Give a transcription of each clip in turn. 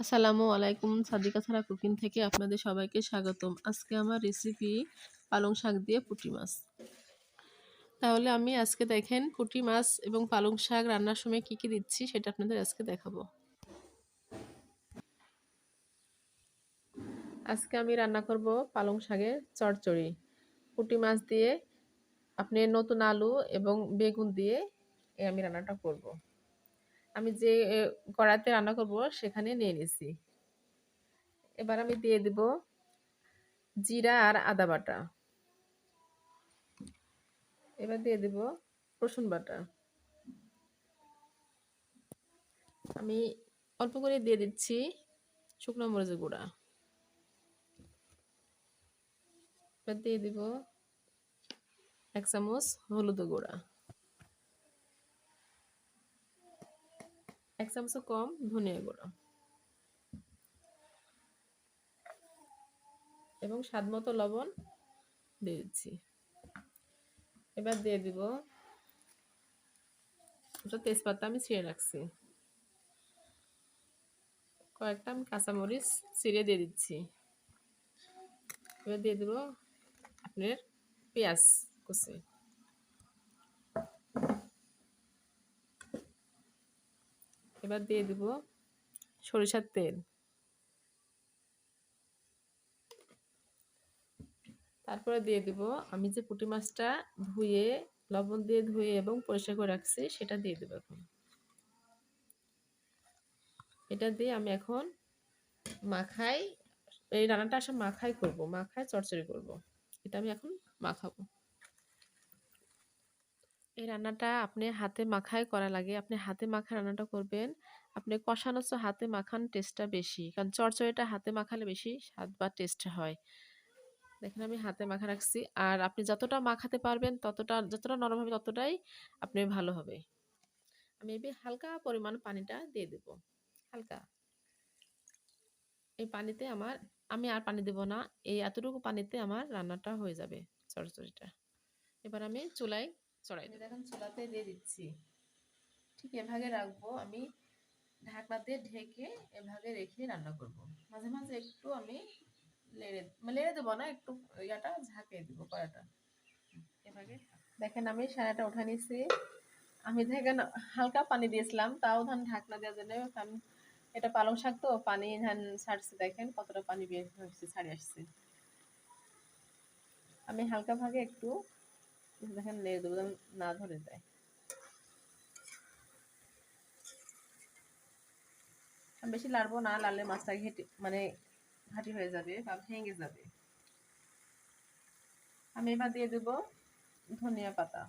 আসসালামু আলাইকুম, সাদিকা ছাড়া কুকিং থেকে আপনাদের সবাইকে স্বাগতম। আজকে আমার রেসিপি পালং শাক দিয়ে পুঁটি মাছ। তাহলে আমি আজকে দেখেন পুঁটি মাছ এবং পালং শাক রান্নার সময় কি দিচ্ছি সেটা আপনাদের আজকে দেখাবো। আজকে আমি রান্না করব পালং শাকের চচ্চড়ি। পুঁটি মাছ দিয়ে আপনি নতুন আলু এবং বেগুন দিয়ে আমি রান্নাটা করব। আমি যে কড়াইতে রান্না করব সেখানে নিয়ে নিয়েছি। এবার আমি দিয়ে দিব জিরা আর আদা বাটা। এবার দিয়ে দিব রসুন বাটা। আমি অল্প করে দিয়ে দিচ্ছি শুকনো মরিচের গুঁড়া। এবার দিয়ে দিব 1 চামচ হলুদ গুঁড়া, 1 চামচ কম ধনিয়া গুঁড়া এবং স্বাদ মতো লবণ দিয়ে দিচ্ছি। এবার দিয়ে দিব দুটো তেজপাতা আমি ছিঁড়ে রাখছি, কয়েকটা আমি কাঁচামরিচ ছিঁড়ে দিয়ে দিচ্ছি। এবার দিয়ে দিব আপনার পেঁয়াজ কুচি। এবার দিয়ে দিব সরিষার তেল। তারপরে দিয়ে দিব আমি যে পুঁটি মাছটা ধুয়ে লবণ দিয়ে ধুয়ে এবং পরিষ্কার করে রাখছি সেটা দিয়ে দেব। এখন এটা দিয়ে আমি এখন মাখাই, এই রান্নাটা আসলে মাখাই করব, মাখায় চচ্চড়ি করব। এটা আমি এখন মাখাবো। এই রান্নাটা আপনি হাতে মাখায় করা লাগে। আপনি হাতে মাখা রান্নাটা করবেন, আপনি কষানো চেয়ে হাতে মাখান টেস্টটা বেশি, কারণ চচ্চড়িটা হাতে মাখালে বেশি স্বাদ বা টেস্ট হয়। দেখেন আমি হাতে মাখা রাখছি, আর আপনি যতটা মাখাতে পারবেন যতটা নরম হবে ততটাই আপনি ভালো হবে। আমি হালকা পরিমাণ পানিটা দিয়ে দেব, হালকা। এই পানিতে আমি আর পানি দেব না, এই এতটুকু পানিতে আমার রান্নাটা হয়ে যাবে চচ্চড়িটা। এবার আমি চুলায় চড়াই দেব। দেখেন চুলাতে দিয়ে দিচ্ছি, ঠিক এভাবে রাখবো। আমি ঢাকনা দিয়ে ঢেকে এভাবে রেখে রান্না করব। মাঝে মাঝে একটু আমি লেড়ে দেবো না, একটু ইয়াটা ঝাঁকিয়ে দেবো কড়াটা এভাবে। দেখেন আমি সারাটা উঠে নিছি। আমি দেখেন হালকা পানি দিয়েছিলাম, তাও ধান ঢাকনা দেওয়ার জন্য, কারণ এটা পালং শাক তো পানি ধান ছাড়ছে। দেখেন কতটা পানি বের হচ্ছে, ছাড়ে আসছে। আমি হালকা ভাগে একটু দেখেন লেড়ে দেবো, না ধরে যায়। বেশি লাড়বো না, লাড়লে মাছটা ঘাটি হয়ে যাবে বা ভেঙে যাবে। আমি এবার দিয়ে দেবো ধনিয়া পাতা।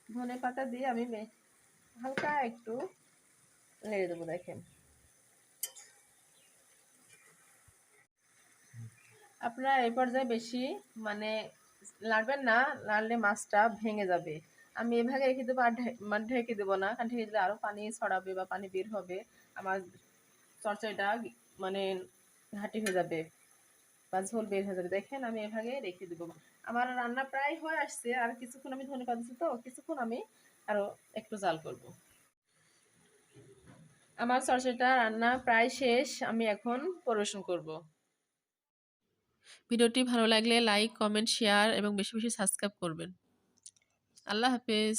ধনে পাতা দিয়ে আমি হালকা একটু নেড়ে দেবো। দেখেন আপনারা এই পর্যায়ে বেশি লাড়বেন না, লাড়লে মাছটা ভেঙে যাবে। আমি এভাবে রেখে দেবো, আর ঢেকে দেবো না, কারণ ঢেকে দিলে আরো পানি ছড়াবে বা পানি বের হবে, আমার চচ্চড়িটা ঘাটি হয়ে যাবে বা ঝোল বের হয়ে যাবে। দেখেন আমি এভাবে রেখে দেবো। আমার রান্না প্রায় হয়ে আসছে, আর কিছুক্ষণ আমি ধনে পাতা দিচ্ছি তো কিছুক্ষণ আমি আরো একটু জাল করব। আমার চচ্চড়িটা রান্না প্রায় শেষ, আমি এখন পরিবেশন করব। ভিডিওটি ভালো লাগলে লাইক, কমেন্ট, শেয়ার এবং বেশি বেশি সাবস্ক্রাইব করবেন। আল্লাহ হাফেজ।